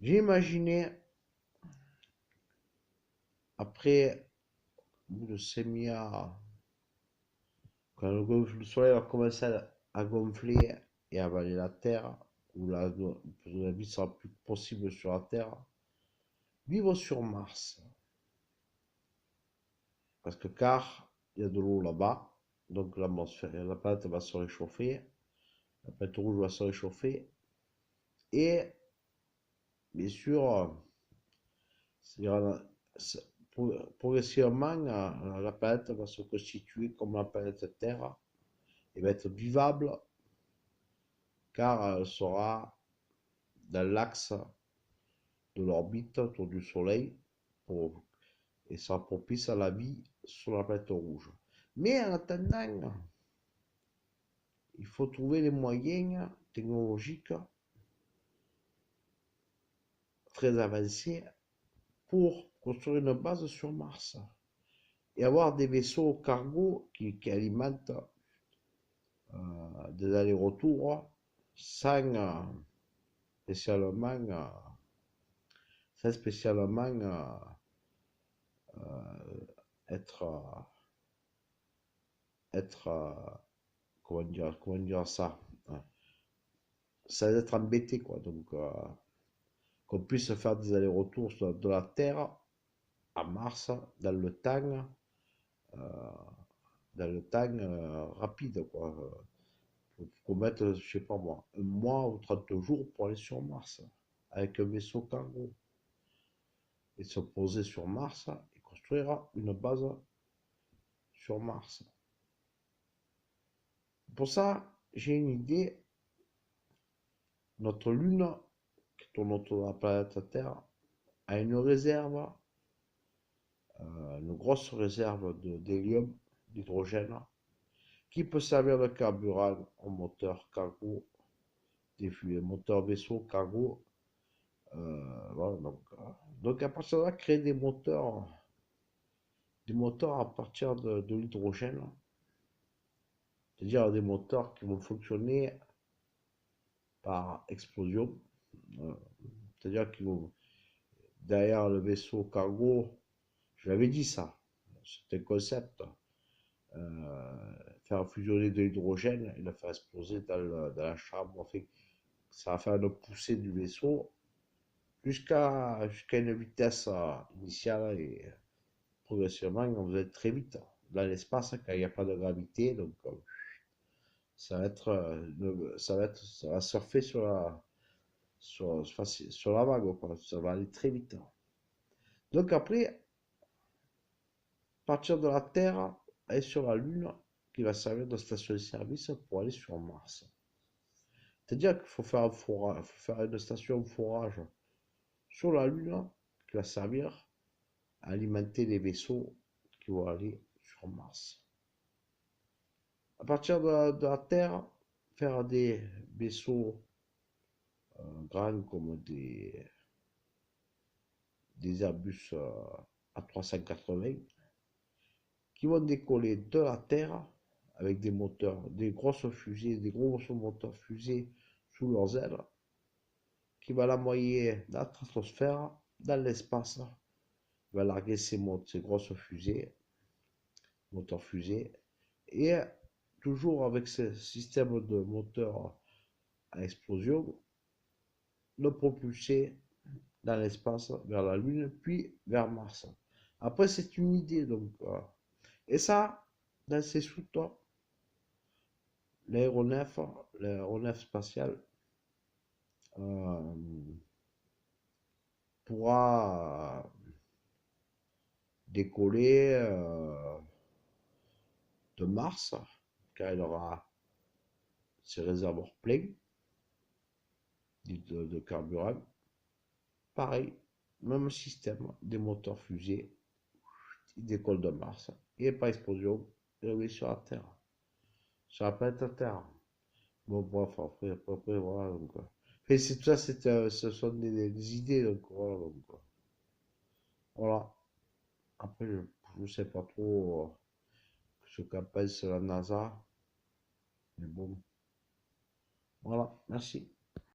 J'ai imaginé, après, au bout de 5 milliards, quand le soleil va commencer à gonfler et à avaler la Terre, où la vie sera plus possible sur la Terre, vivre sur Mars. Parce que car il y a de l'eau là-bas, donc l'atmosphère, la planète va se réchauffer, la planète rouge va se réchauffer, et bien sûr, progressivement, la planète va se constituer comme la planète Terre et va être vivable car elle sera dans l'axe de l'orbite autour du Soleil pour, et sera propice à la vie sur la planète rouge. Mais en attendant, il faut trouver les moyens technologiques très avancés pour construire une base sur Mars et avoir des vaisseaux cargo qui alimentent des allers-retours sans spécialement, être, être comment dire ça, sans être embêté, quoi. Donc, qu'on puisse faire des allers-retours de la Terre à Mars euh, dans le temps rapide, quoi. Pour mettre, je sais pas moi, un mois ou 30 jours pour aller sur Mars avec un vaisseau cargo et se poser sur Mars et construire une base sur Mars. Pour ça, j'ai une idée. Notre Lune, qui tourne autour de la planète Terre, a une réserve, une grosse réserve d'hélium, d'hydrogène, qui peut servir de carburant au moteur cargo, des moteurs vaisseaux cargo. Voilà, donc à partir de là, créer des moteurs à partir de l'hydrogène, c'est-à-dire des moteurs qui vont fonctionner par explosion, euh, c'est-à-dire qu'ils vont derrière le vaisseau cargo, je l'avais dit ça, c'est un concept, faire fusionner de l'hydrogène et le faire exploser dans la chambre, en fait, ça va faire une poussée du vaisseau jusqu'à une vitesse initiale et progressivement on va être très vite dans l'espace quand il n'y a pas de gravité, donc ça va surfer sur la vague, quoi. Ça va aller très vite. Donc après, partir de la Terre, aller sur la Lune, qui va servir de station de service pour aller sur Mars. C'est-à-dire qu'il faut faire un forage, faut faire une station de forage sur la Lune qui va servir à alimenter les vaisseaux qui vont aller sur Mars. À partir de la Terre, faire des vaisseaux grands comme des Airbus A380 qui vont décoller de la Terre avec des moteurs, des grosses fusées, des gros moteurs fusées sous leurs ailes, qui va l'envoyer dans la stratosphère, dans l'espace. Il va larguer ces grosses fusées, moteurs fusées, et toujours avec ce système de moteur à explosion, le propulser dans l'espace vers la Lune, puis vers Mars. Après, c'est une idée, donc. Et ça, dans ces sous-temps, l'aéronef, l'aéronef spatial euh, pourra décoller de Mars, car il aura ses réservoirs pleins de carburant. Pareil, même système, des moteurs fusées, il décolle de Mars, et par explosion, il revient sur la Terre, sur la planète Terre. Bon, bref, après voilà, donc. Et c'est tout ça, ce sont des idées, donc voilà, donc. Voilà. Après, je sais pas trop ce qu'appelle la NASA, mais bon, voilà, merci.